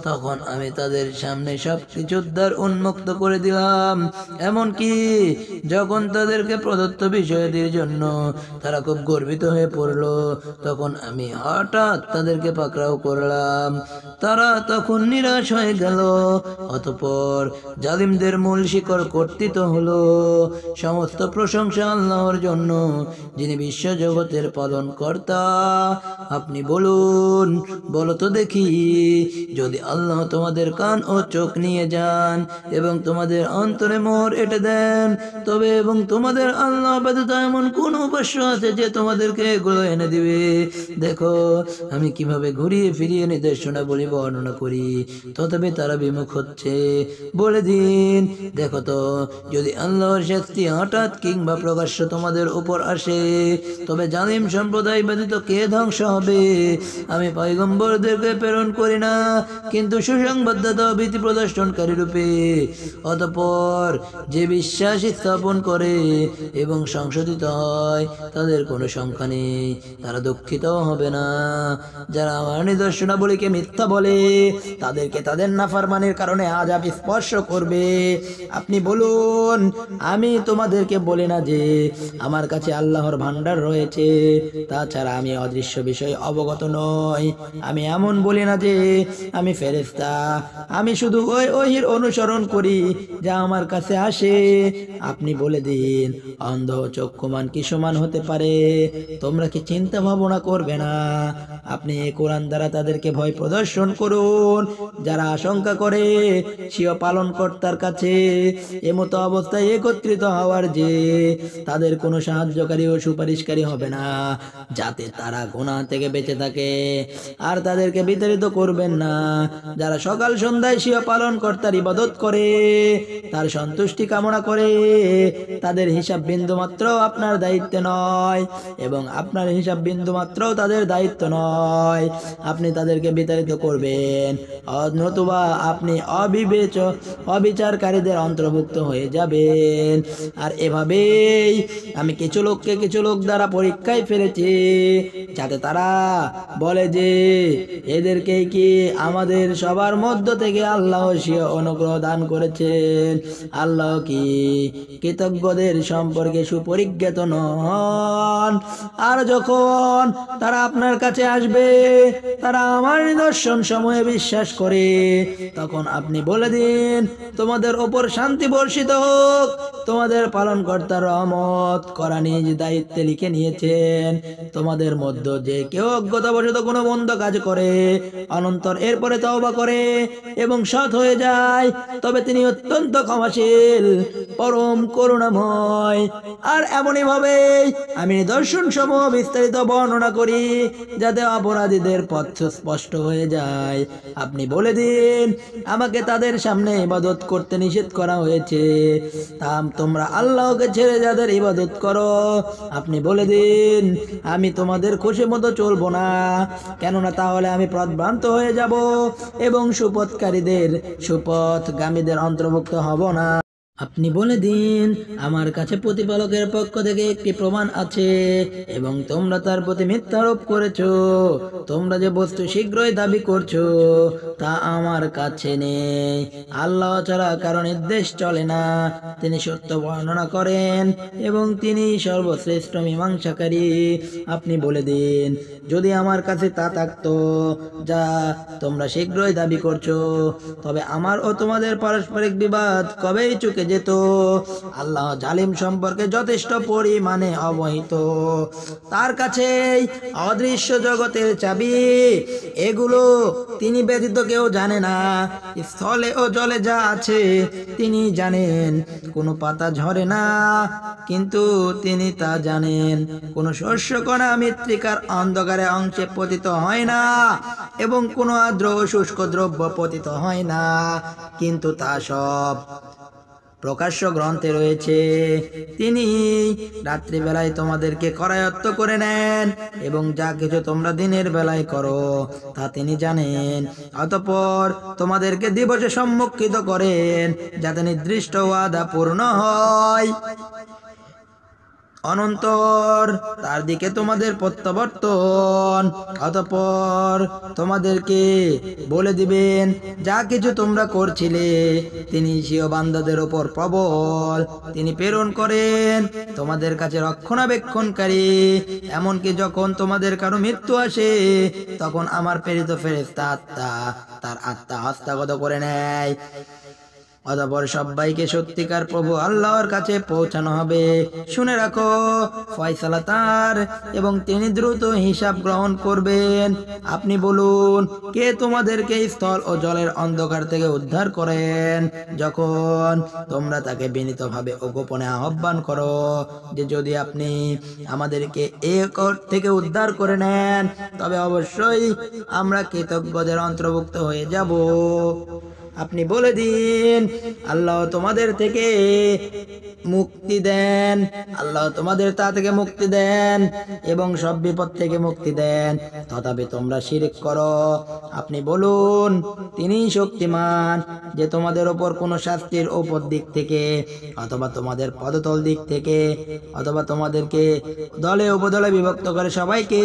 তখন আমি তাদের সামনে সবকিছুর দ্বার উন্মুক্ত করে দিলাম। এমনকি যখন তাদেরকে প্রদত্ত বিষয়টির জন্য তারা খুব গর্বিত হয়ে পড়ল, তখন আমি হঠাৎ তাদেরকে পাকড়াও করলাম। তারা তখন নিরাশ হয়ে গেল। অতঃপর জালিমদের মূল শিকড় কর্তৃত হলো। সমস্ত প্রশংসা আল্লাহর জন্য, যিনি বিশ্ব জগতের পালন কর্তা। আপনি বলুন, বলো তো দেখি, যদি আল্লাহ তোমাদের কান ও চোখ নিয়ে যান এবং তোমাদের অন্তরে মোহর এঁটে দেন, তবে এবং তোমাদের আল্লাহ ব্যতীত এমন কোন উপাস্য আছে যে তোমাদেরকে এগুলো এনে দিবে? দেখো আমি কিভাবে ঘুরিয়ে ফিরিয়ে নির্দেশনা বলি বর্ণনা করি, তথাপি তারা বিমুখ হচ্ছে। বলে দিন, দেখো তো, যদি আল্লাহর শাস্তি হঠাৎ কিংবা প্রকাশ্য তোমাদের উপর আসে, তবে জালিম সম্প্রদায় ব্যতীত কে ধ্বংস হবে? আমি পয়গম্বরদেরকে প্রেরণ করি না, কিন্তু সুসংবাদদাতা ও ভীতি প্রদর্শনকারী রূপে। অতঃপর যে বিশ্বাস স্থাপন করে এবং সংশোধিত হয় তাদের কোনো সংখ্যা নেই, তারা দুঃখিতও হবে না। যারা আমার নিদর্শনাবলীকে মিথ্যা বলে তাদেরকে তাদের নাফরমানির কারণে আযাব স্পর্শ করবে। আপনি বলুন, আমি তোমাদেরকে বলি না যে আমার কাছে আল্লাহর ভান্ডার রয়েছে, তাছাড়া আমি অদৃশ্য বিষয় অবগত নই। আমি এমন বলি না যে আমি ফেরেশতা, আমি শুধু ওই ওহীর অনুসরণ করি যা আমার কাছে আসে। আপনি বলে দিন, অন্ধ চক্ষুমান কি সমান হতে পারে? তোমরা কি চিন্তা ভাবনা করবে না? আপনি এই কোরআন দ্বারা তাদেরকে ভয় প্রদর্শন করুন যারা আশঙ্কা করে স্বীয় পালনকর্তার কাছে এমতো অবস্থায় একত্রিত হওয়ার যে তাদের কোনো সাহায্যকারী ও সুপারিশকারী হবে না, যাতে তারা গুনাহ থেকে বেঁচে থাকে। আর তাদেরকে বিতাড়িত করবেন না যারা সকাল সন্ধ্যায় স্বীয় পালনকর্তার ইবাদত করে, তার সন্তুষ্টি কামনা করে। তাদের হিসাব বিন্দু মাত্র আপনার দায়িত্বে নয় এবং আপনার হিসাব বিন্দু মাত্র তাদের দায়িত্ব নয়। আপনি তাদেরকে বিতাড়িত করবেন, নতুবা আপনি অবিচারকারীদের অন্তর্ভুক্ত হয়ে যাবেন। আর এভাবেই আমি কিছু লোক দ্বারা পরীক্ষায় ফেলেছি, যাতে তারা বলে যে এদেরকে কি আমাদের সবার মধ্য থেকে আল্লাহ স্বীয় অনুগ্রহ দান করেছেন? আল্লাহ কি কৃতজ্ঞদের সম্পর্কে সুপরিজ্ঞাত নন? আর যখন তারা আপনার কাছে আসবে, তারা আমার নিদর্শন সমূহে বিশ্বাস করে, তখন আপনি বলে দিন, তোমাদের ওপর শান্তি বর্ষিত হোক। তোমাদের পালনকর্তার রহমত করা নিজ দায়িত্বে লিখে নিয়েছেন। তোমাদের মধ্য যে কেউ অজ্ঞতাবশত কোনো মন্দ কাজ করে, অনন্তর এরপরে তওবা করে এবং সৎ হয়ে যায়, তবে তিনি অত্যন্ত ক্ষমাশীল, পরম করুণাময়। আর এমনই ভাবে আমি নিদর্শন সমূহ বিস্তারিত বর্ণনা করি যাতে অপরাধীদের পথ স্পষ্ট হয়ে যায়। আপনি বলে দিন, আমাকে তাদের সামনে ইবাদত করতে নিষেধ করা হয়েছে, তোমরা আল্লাহকে ছেড়ে যাদের ইবাদত করো। আপনি বলে দিন, আমি তোমাদের খুশি মতো চলবো না, কেননা তাহলে আমি পথভ্রান্ত হয়ে যাব এবং সুপথগামীদের অন্তর্ভুক্ত হব না। আপনি বলে দিন, আমার কাছে প্রতিপালকের পক্ষ থেকে একটি প্রমাণ আছে এবং তোমরা তার প্রতি মিথ্যারোপ করেছো। তোমরা যে বস্তু শীঘ্রই দাবি করছো তা আমার কাছে নেই। আল্লাহ ছাড়া কারো নির্দেশ চলে না। তিনি সত্য বর্ণনা করেন এবং তিনি সর্বশ্রেষ্ঠ মীমাংসাকারী। আপনি বলে দিন, যদি আমার কাছে তা থাকতো যা তোমরা শীঘ্রই দাবি করছো, তবে আমার ও তোমাদের পারস্পরিক বিবাদ কবেই চুকে যেত। আল্লাহ জালিম সম্পর্কে যথেষ্ট পরিমাণে অবহিত। তার কাছেই অদৃশ্য জগতের চাবি। এগুলো তিনি ব্যতীত কেউ জানে না। স্থলে ও জলে যা আছে তিনি জানেন। কোনো পাতা ঝরে না, কিন্তু তিনি তা জানেন। কোনো শস্যকণা মৃত্তিকার অন্ধকারে অংশে পতিত হয় না এবং কোনো আর্দ্র ও শুষ্ক দ্রব্য পতিত হয় না, কিন্তু তা সব প্রকাশ্য গ্রন্থে রয়েছে। তিনি রাত্রিবেলায় তোমাদেরকে করায়ত্ত করে নেন এবং যা কিছু তোমরা দিনের বেলায় করো তা তিনি জানেন। অতঃপর তোমাদেরকে দিবসে সম্মুখিত করেন যাতে নির্দিষ্ট ওয়াদা পূর্ণ হয়। অনন্তর তার দিকে তোমাদের প্রত্যাবর্তন। অতঃপর তোমাদেরকে বলে দিবেন যা কিছু তোমরা করছিলে। তিনি স্বীয় বান্দাদের উপর প্রবল। তিনি প্রেরণ করেন তোমাদের কাছে রক্ষণাবেক্ষণকারী। এমনকি যখন তোমাদের কারো মৃত্যু আসে তখন আমার প্রেরিত ফেরেশতা তার আত্মা হস্তগত করে নেয়। অতঃপর সবাইকে সত্যিকার প্রভু আল্লাহর কাছে পৌঁছানো হবে। শুনে রাখো, ফয়সালা তার এবং তিনি দ্রুত হিসাব গ্রহণ করবেন। আপনি বলুন, কে তোমাদেরকে স্থল ও জলের অন্ধকার থেকে উদ্ধার করেন যখন তোমরা তাকে বিনীতভাবে ও গোপনে আহ্বান করো যে যদি আপনি আমাদেরকে এ থেকে উদ্ধার করে নেন তবে অবশ্যই আমরা কৃতজ্ঞদের অন্তর্ভুক্ত হয়ে যাব। আপনি বলে দিন, আল্লাহ তোমাদের থেকে মুক্তি দেন। আল্লাহ তোমাদের তা থেকে মুক্তি দেন এবং সব বিপদ থেকে মুক্তি দেন, তথাপি তোমরা শিরক করো। আপনি বলুন, তিনি শক্তিমান যে তোমাদের ওপর কোনো শাস্তির উপর দিক থেকে অথবা তোমাদের পদতল দিক থেকে অথবা তোমাদেরকে দলে উপদলে বিভক্ত করে সবাইকে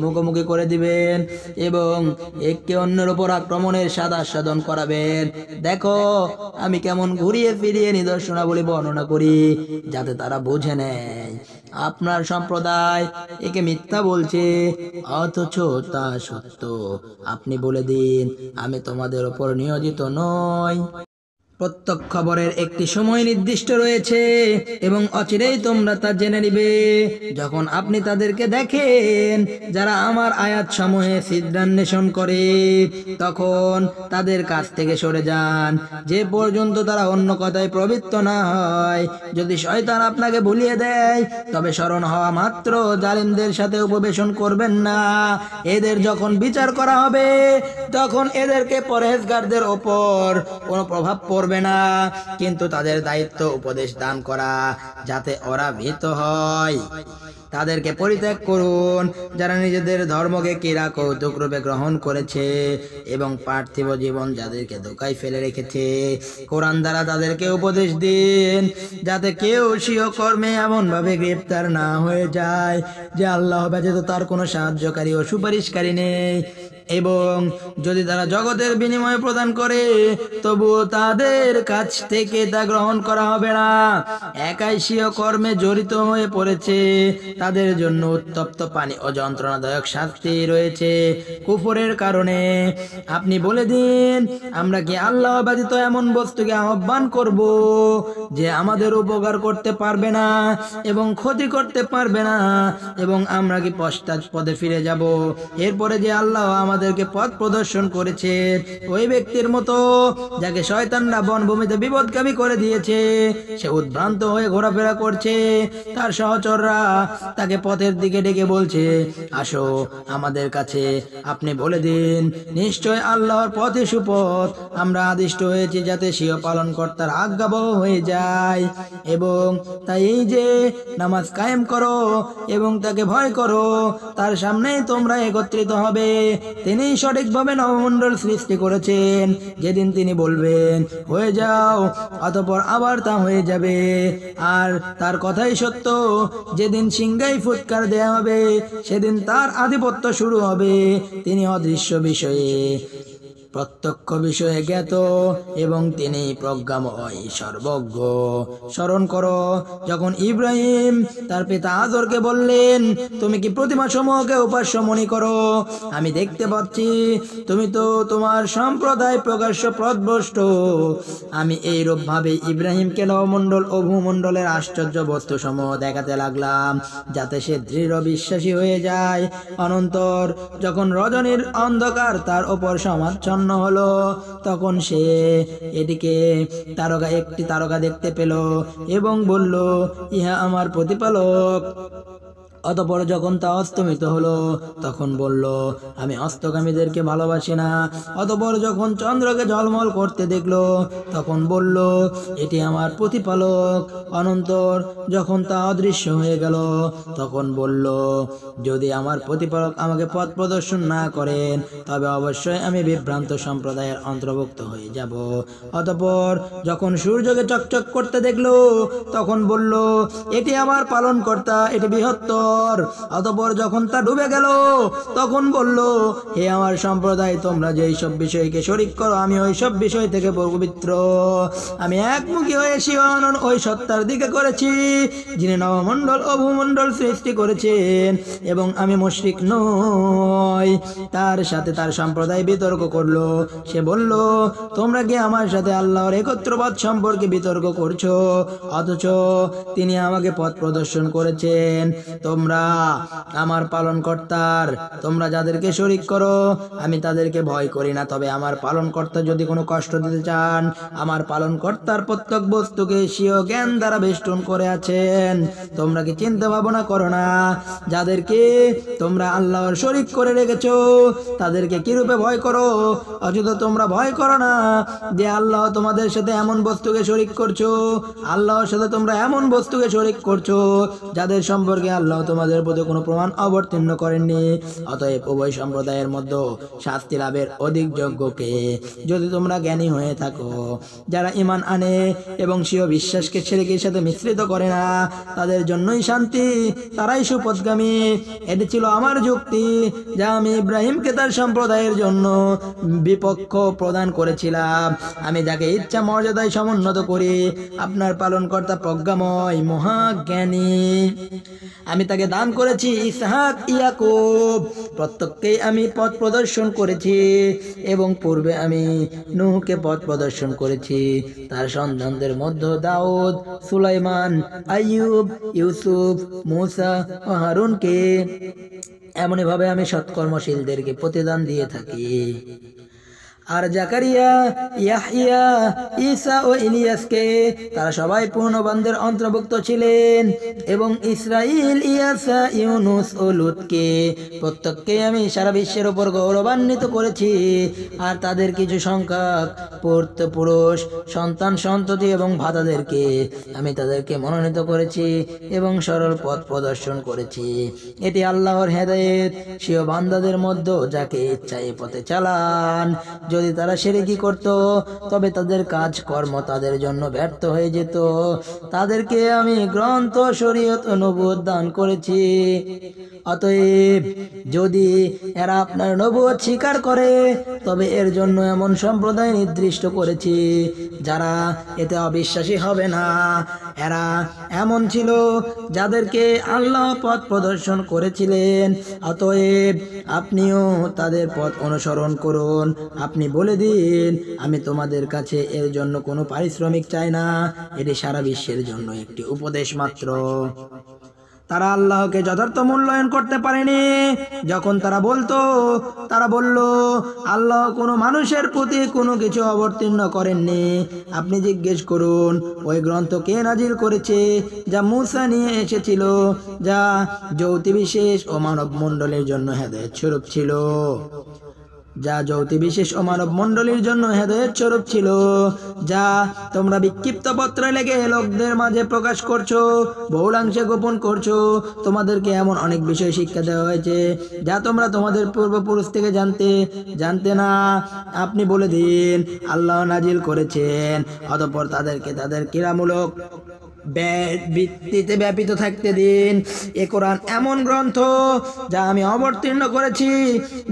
মুখোমুখি করে দিবেন এবং একে অন্যের উপর আক্রমণের স্বাদ আস্বাদন করাবেন। দেখো আমি কেমন ঘুরিয়ে ফিরিয়ে নিদর্শনাবলী বর্ণনা করি যাতে তারা বুঝে নেয় আপনার সম্প্রদায় একে মিথ্যা বলছে অথচ তা সত্য। আপনি বলে দিন, আমি তোমাদের উপর নিয়োজিত নই। প্রত্যেক খবরের একটি সময় নির্দিষ্ট রয়েছে এবং অচিরেই তোমরা তা জেনে নিবে। যখন আপনি তাদেরকে দেখেন যারা আমার আয়াত সমূহে ছিদ্রান্বেষণ করে, তখন তাদের কাছ থেকে সরে যান যে পর্যন্ত তারা অন্য কথায় প্রবৃত্ত না হয়। যদি শয়তান আপনাকে ভুলিয়ে দেয় তবে স্মরণ হওয়া মাত্র জালিমদের সাথে উপবেশন করবেন না। এদের যখন বিচার করা হবে তখন এদেরকে পরহেজগারদের ওপর কোনো প্রভাব পড়বে না, কিন্তু তাদের দায়িত্ব উপদেশ দান করা যাতে ওরা ভীত হয়। তাদেরকে পরিত্যাগ করুন যারা নিজেদের ধর্মকে ক্রীড়া কৌতুক রূপে গ্রহণ করেছে এবং পার্থিব জীবন যাদেরকে ধোঁকায় ফেলে রেখেছে। কোরআন দ্বারা তাদেরকে উপদেশ দিন যাতে কেউ স্বীয় কর্মে এমন ভাবে গ্রেফতার না হয়ে যায় যে আল্লাহ ব্যতীত তার কোনো সাহায্যকারী ও সুপারিশকারী নেই। এবং যদি তারা জগতের বিনিময় প্রদান করে তবুও তাদের কাছ থেকে তা গ্রহণ করা হবে না। একাই স্বীয় কর্মে জড়িত হয়ে পড়েছে তাদের জন্য উত্তপ্ত পানি ও যন্ত্রণাদায়ক শাস্তি রয়েছে কুফরের কারণে। আপনি বলে দিন, আমরা কি আল্লাহ ব্যতীত এমন বস্তুকে আহ্বান করব যে আমাদের উপকার করতে পারবে না এবং ক্ষতি করতে পারবে না, এবং আমরা কি পশ্চাৎ পদে ফিরে যাব এরপরে যে আল্লাহ আমাদের আমাদেরকে পথ প্রদর্শন করেছে ওই ব্যক্তির মতো যাকে শয়তানরা বনভূমিতে বিপদগামী করে দিয়েছে। সে উদ্ভ্রান্ত হয়ে ঘোরাফেরা করছে, তার সহচররা তাকে পথের দিকে ডেকে বলছে, আসো আমাদের কাছে, আপনি বলে দিন নিশ্চয় আল্লাহর পথে সুপথ। আমরা আদিষ্ট হয়েছি যাতে স্বীয় পালনকর্তার আজ্ঞাবহ হয়ে যায়, এবং তাই এই যে নামাজ কায়েম করো এবং তাকে ভয় করো, তার সামনেই তোমরা একত্রিত হবে। তিনি সঠিকভাবে নবমণ্ডল সৃষ্টি করেছেন। যেদিন তিনি বলবেন হয়ে যাও, অতঃপর আবার তা হয়ে যাবে, আর তার কথাই সত্য। যেদিন সিংহাই ফুৎকার দেয়া হবে সেদিন তার আধিপত্য শুরু হবে। তিনি অদৃশ্য বিষয়ে প্রত্যক্ষ বিষয়ে জ্ঞাত এবং তিনি প্রজ্ঞাময় সর্বজ্ঞ। স্মরণ করো যখন ইব্রাহিম তার পিতা আজরকে বললেন, তুমি কি প্রতিমা সমূহকে উপাস্য মনে করো? আমি দেখতে পাচ্ছি তুমি তো তোমার সম্প্রদায় প্রকাশ্য পথভ্রষ্ট। আমি এইরূপ ভাবে ইব্রাহিমকে নবমণ্ডল ও ভূমণ্ডলের আশ্চর্য বস্তু সমূহ দেখাতে লাগলাম, যাতে সে দৃঢ় বিশ্বাসী হয়ে যায়। অনন্তর যখন রজনীর অন্ধকার তার ওপর সমাচ্ছন্ন হলো, তখন সে এদিকে একটি তারকা দেখতে পেল এবং বলল, ইহা আমার প্রতিপালক। অতঃপর যখন তা অস্তমিত হলো তখন বলল, আমি অস্তগামীদেরকে ভালোবাসি না। অতঃপর যখন চন্দ্রকে ঝলমল করতে দেখলো তখন বলল, এটি আমার প্রতিপালক। অনন্তর যখন তা অদৃশ্য হয়ে গেল তখন বলল, যদি আমার প্রতিপালক আমাকে পথ প্রদর্শন না করেন তবে অবশ্যই আমি বিভ্রান্ত সম্প্রদায়ের অন্তর্ভুক্ত হয়ে যাব। অতঃপর যখন সূর্যকে চকচক করতে দেখলো তখন বলল, এটি আমার পালনকর্তা, এটি বৃহত্তর। অতঃপর যখন তা ডুবে গেল তখন বলল, হে আমার সম্প্রদায়, তোমরা যেই সব বিষয়কে শরীক করো আমি ওই সব বিষয় থেকে পবিত্র। আমি একমুখী হয়ে শিবানন ওই সত্তার দিকে করেছি যিনি নবমণ্ডল ও ভূমণ্ডল সৃষ্টি করেছেন, এবং আমি মুশরিক নই। তার সাথে তার সম্প্রদায় বিতর্ক করলো। সে বলল, তোমরা কি আমার সাথে আল্লাহর একত্রবাদ সম্পর্কে বিতর্ক করছো, অথচ তিনি আমাকে পথ প্রদর্শন করেছেন। তোমরা আমার পালনকর্তার, তোমরা যাদেরকে শরীক করো আমি তাদেরকে ভয় করি না, তবে আমার পালনকর্তা যদি কোনো কষ্ট দিতে চান, আমার পালনকর্তার প্রত্যেক বস্তুকে স্বীয় জ্ঞান দ্বারা বেষ্টন করে আছেন। তোমরা কি চিন্তা ভাবনা করো না, যাদেরকে তোমরা আল্লাহর শরীক করে রেখেছো তাদেরকে কিরূপে ভয় করো, অথচ তোমরা ভয় করো না যে আল্লাহ তোমাদের সাথে এমন বস্তুকে শরীক করছো, আল্লাহর সাথে তোমরা এমন বস্তুকে শরীক করছো যাদের সম্পর্কে আল্লাহ তোমাদের প্রতি কোনো প্রমাণ অবতীর্ণ করেননি। অতএব উভয় সম্প্রদায়ের মধ্যে শাস্তি লাভের অধিক যোগ্যকে, যদি তোমরা জ্ঞানী হয়ে থাকো। যারা ঈমান আনে এবং স্বীয় বিশ্বাসকে শিরকের সাথে মিশ্রিত করে না, তাদের জন্যই শান্তি, তারাই সুপথগামী। এটি ছিল আমার যুক্তি, যা আমি ইব্রাহিমকে তার সম্প্রদায়ের জন্য বিপক্ষ প্রদান করেছিলাম। আমি যাকে ইচ্ছা মর্যাদায় সমুন্নত করি। আপনার পালনকর্তা প্রজ্ঞাময়, মহাজ্ঞানী। আমি তাকে দান করেছি ইসহাক, ইয়াকুব, প্রত্যেককেই আমি পথ প্রদর্শন করেছি, এবং পূর্বে আমি নূহকে পথ প্রদর্শন করেছি। তার সন্তানদের মধ্যে দাউদ, সুলাইমান, আইয়ুব, ইউসুফ, মূসা ও হারুনকে। এমনই ভাবে আমি সৎকর্মশীলদেরকে প্রতিদান দিয়ে থাকি। আর জাকারিয়া, ইয়াহইয়া, ঈসা ও ইলিয়াসকে, তারা সবাই পূর্ণবানদের অন্তর্ভুক্ত ছিলেন, এবং ইসরাইল, ইয়াসা, ইউনুস ও লুতকে প্রত্যেককে আমি সারা বিশ্বের উপর গৌরবান্বিত করেছি। আর তাদের কিছু সংখ্যক পুরুষ সন্তান, সন্ততি এবং ভাতাদেরকে আমি তাদেরকে মনোনীত করেছি এবং সরল পথ প্রদর্শন করেছি। এটি আল্লাহর হেদায়েত স্বীয় বান্দাদের মধ্যে যাকে ইচ্ছা এই পথে চালান। যদি তারা শিরকি করত তবে তাদের কাজ কর্ম তাদের জন্য ব্যর্থ হয়ে যেত। তাদেরকে আমি গ্রন্থ, শরীয়ত ও নবুয়ত দান করেছি। অতএব যদি এরা আপনার নবুয়ত স্বীকার করে তবে এর জন্য এমন সম্প্রদায় নির্দিষ্ট করেছি যারা এতে অবিশ্বাসী হবে না। এরা এমন ছিল যাদেরকে আল্লাহ পথ প্রদর্শন করেছিলেন। অতএব আপনিও তাদের পথ অনুসরণ করুন। আপনি বলে দিন, আমি তোমাদের কাছে এর জন্য কোনো পারিশ্রমিক চাই না, এটি সারা বিশ্বের জন্য একটি উপদেশ মাত্র। তারা আল্লাহকে যথার্থ মূল্যায়ন করতে পারেনি। যখন তারা বলল আল্লাহ কোনো মানুষের প্রতি কোনো কিছু অবতীর্ণ করেননি। আপনি জিজ্ঞেস করুন ওই গ্রন্থ কে নাজিল করেছে যা মূসা নিয়ে এসেছিল, যা জ্যোতি বিশেষ ও মানব মণ্ডলীর জন্য হেদায়েত স্বরূপ ছিল, যা তোমরা বিক্ষিপ্ত পত্রে লেগে লোকদের মাঝে প্রকাশ করছো, বহুলাংশে গোপন করছো। তোমাদেরকে এমন অনেক বিষয় শিক্ষা দেওয়া হয়েছে যা তোমরা তোমাদের পূর্বপুরুষ থেকে জানতে না। আপনি বলে দিন আল্লাহ নাজিল করেছেন, অতঃপর তাদেরকে তাদের ক্রীড়ামূলক ভিত্তিতে ব্যাপিত থাকতে দিন। এ কোরআন এমন গ্রন্থ যা আমি অবতীর্ণ করেছি,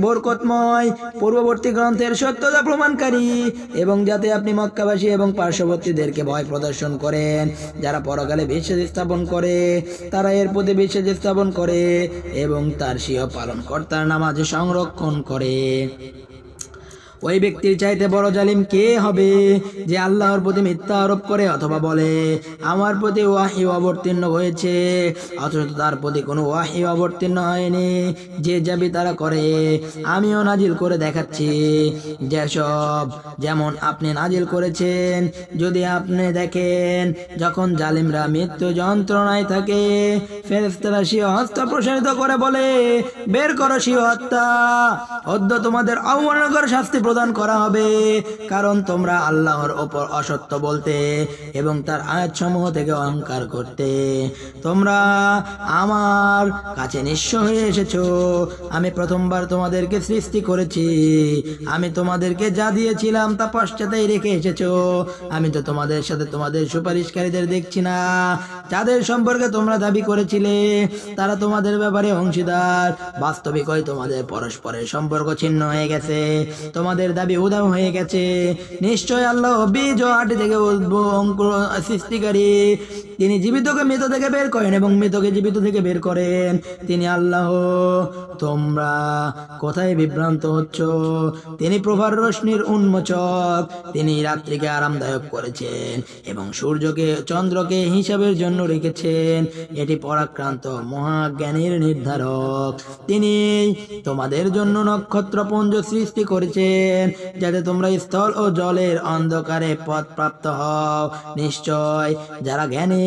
বরকতময়, পূর্ববর্তী গ্রন্থের সত্যতা প্রমাণকারী, এবং যাতে আপনি মক্কাবাসী এবং পার্শ্ববর্তীদেরকে ভয় প্রদর্শন করেন। যারা পরকালে বিশ্বাস স্থাপন করে তারা এর প্রতি বিশ্বাস স্থাপন করে এবং তার স্বীয় পালনকর্তার নামাজ সংরক্ষণ করে। ওই ব্যক্তির চাইতে বড় জালিম কে হবে যে আল্লাহর প্রতি মিথ্যা আরোপ করে অথবা বলে আমার প্রতি ওয়াহী অবতীর্ণ হয়েছে অথচ তার প্রতি কোনো ওয়াহী অবতীর্ণ হয়নি। যে দাবি তারা করে আমিও নাজিল করে দেখাচ্ছি যেমন আপনি নাজিল করেছেন। যদি আপনি দেখেন যখন জালিমরা মৃত্যু যন্ত্রণায় থাকে, ফেরেশতারা স্বীয় হস্ত প্রসারিত করে বলে বের করো স্বীয় হত্যা, অদ্য তোমাদের অবমাননাকর শাস্তি প্রদান করা হবে, কারণ তোমরা আল্লাহর ওপর অসত্য বলতে এবং তার আয়াতসমূহ থেকে অহংকার করতে। তোমরা আমার কাছে নিঃস্ব হয়ে এসেছো। আমি প্রথমবার তোমাদেরকে সৃষ্টি করেছি, আমি তোমাদেরকে যা দিয়েছিলাম তা পশ্চাতেই রেখে এসেছো। আমি তো তোমাদের সাথে তোমাদের সুপারিশকারীদের দেখছি না, যাদের সম্পর্কে তোমরা দাবি করেছিলে তারা তোমাদের ব্যাপারে অংশীদার। বাস্তবিকই তোমাদের পরস্পরের সম্পর্ক ছিন্ন হয়ে গেছে, তোমাদের দাবি উধাও হয়ে গেছে। নিশ্চয় আল্লাহ বীজ ও আটি থেকে অঙ্কুর সৃষ্টিকারী, তিনি জীবিতকে মৃত থেকে বের করেন এবং মৃতকে জীবিত থেকে বের করেন, তিনি আল্লাহ। তোমরা কোথায় বিভ্রান্ত হচ্ছ? তিনি প্রভার রশ্মির উন্মোচক, তিনি রাত্রিকে আরামদায়ক করেছেন এবং সূর্যকে চন্দ্রকে হিসাবের জন্য রেখেছেন। এটি পরাক্রান্ত মহাজ্ঞানীর নির্ধারক। তিনি তোমাদের জন্য নক্ষত্রপুঞ্জ সৃষ্টি করেছেন যাতে তোমরা স্থল ও জলের অন্ধকারে পথ প্রাপ্ত হও। নিশ্চয় যারা জ্ঞানী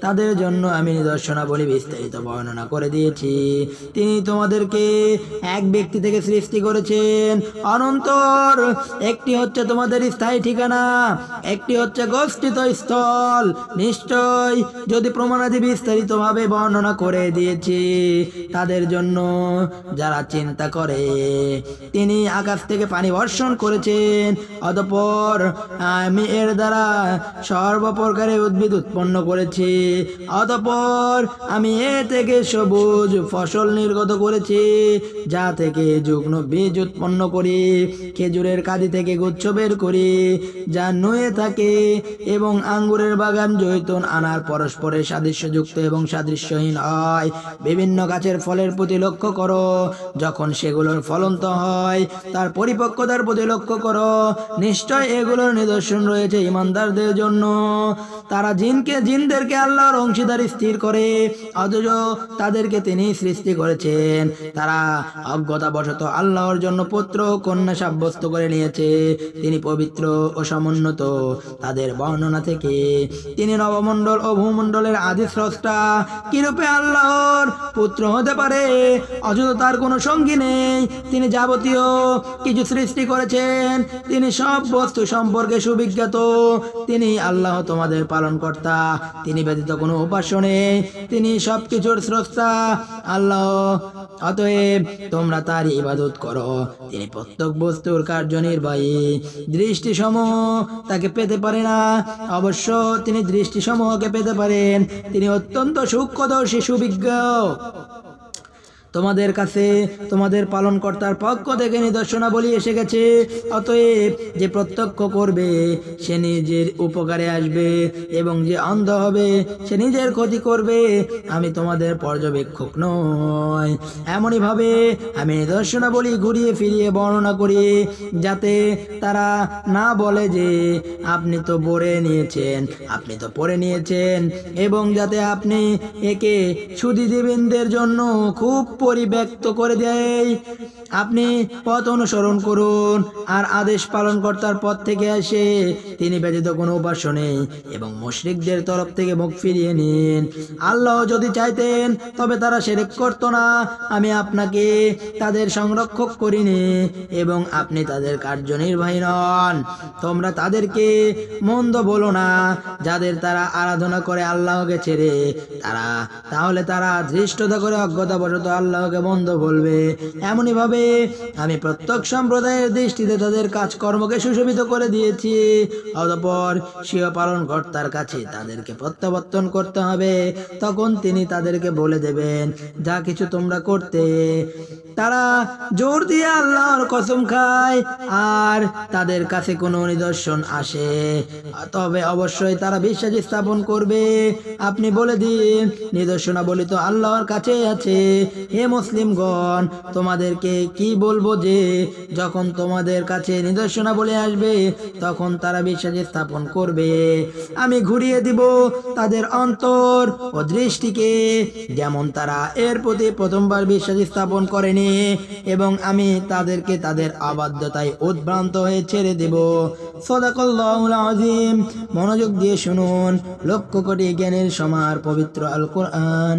তাদের জন্য আমি নিদর্শনাবলী বিস্তারিত বর্ণনা করে দিয়েছি। তিনি তোমাদেরকে এক ব্যক্তি থেকে সৃষ্টি করেছেন অনন্তর, একটি হচ্ছে তোমাদের স্থায়ী ঠিকানা, একটি হচ্ছে গচ্ছিত স্থল। নিশ্চয় যদি প্রমাণাদি বিস্তারিতভাবে বর্ণনা করে দিয়েছি তাদের জন্য যারা চিন্তা করে। তিনি আকাশ থেকে পানি বর্ষণ করেছেন, অতঃপর আমি এর দ্বারা সর্বপ্রকারের উদ্ভিদ উৎপন্ন করেছি, অতঃপর আমি এ থেকে সবুজ ফসল নির্গত করেছি, যা থেকে যুগ্ম বীজ উৎপন্ন করি, খেজুরের কাঁদি থেকে গুচ্ছ বের করি যা নুয়ে থাকে, এবং আঙ্গুরের বাগান জৈতুন আনার পরস্পরের সাদৃশ্যযুক্ত এবং সাদৃশ্যহীন হয়। বিভিন্ন গাছের ফলের প্রতি লক্ষ্য করো, যখন সেগুলোর ফলন্ত হয় তার পরিপক্কতার প্রতি লক্ষ্য করো। নিশ্চয় এগুলোর নিদর্শন রয়েছে ইমানদারদের জন্য। তারা জিনদেরকে আল্লাহর অংশীদারি স্থির করে অথচ তাদেরকে তিনি সৃষ্টি করেছেন। তারা অজ্ঞতাবশত আল্লাহর জন্য পুত্র ও কন্যা সাব্যস্ত করে নিয়েছে। তিনি পবিত্র ও সমুন্নত তাদের বর্ণনা থেকে। তিনি নবমণ্ডল ও ভূমণ্ডলের আদি স্রষ্টা। কিরূপে আল্লাহর পুত্র হতে পারে অথচ তার কোনো সঙ্গী নেই? তিনি যাবতীয় কিছু সৃষ্টি করেছেন, তিনি সব বস্তু সম্পর্কে সুবিজ্ঞাত। তিনি আল্লাহ তোমাদের পালনকর্তা, তিনি ব্যতীত কোনো উপাস্য নেই, তিনি সবকিছুর স্রষ্টা আল্লাহ। অতএব তোমরা তার ইবাদত করো। তিনি প্রত্যেক বস্তুর কার্যনির্বাহী। দৃষ্টিসমূহ তাকে পেতে পারে না, অবশ্য তিনি দৃষ্টিসমূহকে পেতে পারেন। তিনি অত্যন্ত সূক্ষ্মদর্শী, সুবিজ্ঞ। তোমাদের কাছে তোমাদের পালনকর্তার পক্ষ থেকে নিদর্শনাবলী এসে গেছে। অতএব যে প্রত্যক্ষ করবে সে নিজের উপকারে আসবে এবং যে অন্ধ হবে সে নিজের ক্ষতি করবে। আমি তোমাদের পর্যবেক্ষক নই। এমনই ভাবে আমি নিদর্শনাবলী ঘুরিয়ে ফিরিয়ে বর্ণনা করি যাতে তারা না বলে যে আপনি তো পড়ে নিয়েছেন এবং যাতে আপনি একে সুধীজীবীদের জন্য খুব পরিব্যক্ত করে দেয়। আপনি পথ অনুসরণ করুন আর আদেশ পালনকর্তার পথ থেকে আসে তিনি ব্যতীত কোনো উপাস্য নেই এবং মুশরিকদের তরফ থেকে মুখ ফিরিয়ে নিন। আল্লাহ যদি চাইতেন তবে তারা শিরক করত না। আমি আপনাকে তাদের সংরক্ষক করিনি এবং আপনি তাদের কার্যনির্বাহী নন। তোমরা তাদেরকে মন্দ বলো না যাদের তারা আরাধনা করে আল্লাহকে ছেড়ে তাহলে তারা ধৃষ্টতা করে অজ্ঞতাবশত আল্লাহকে মন্দ বলবে। এমনই ভাবে আমি প্রত্যেক সম্প্রদায়ের দৃষ্টিতে তাদের কাজকর্মকে সুশোভিত করে দিয়েছি। অতঃপর স্বীয় পালনকর্তার কাছে তাদেরকে প্রত্যাবর্তন করতে হবে। তখন তিনি তাদেরকে বলে দেবেন যা কিছু তোমরা করতে। তারা জোর দিয়ে আল্লাহর কসম খায় আর তাদের কাছে কোনো নিদর্শন আসে তবে অবশ্যই তারা বিশ্বাস স্থাপন করবে। আপনি বলে দিন নিদর্শনাবলী তো আল্লাহর কাছেই আছে। হে মুসলিমগণ, তোমাদেরকে কি বলবো যে যখন তোমাদের কাছে নিদর্শনাবলী আসবে তখন তারা বিশ্বাস স্থাপন করবে। আমি ঘুরিয়ে দিব তাদের অন্তর ও দৃষ্টিকে যেমন তারা এর প্রতি প্রথমবার বিশ্বাস স্থাপন করেনি এবং আমি তাদেরকে তাদের অবাধ্যতায় উদ্ভ্রান্ত হয়ে ছেড়ে দেব। সাদাকাল্লাহুল আযীম। মনোযোগ দিয়ে শুনুন লক্ষ কোটি জ্ঞানের সমার পবিত্র আল কোরআন।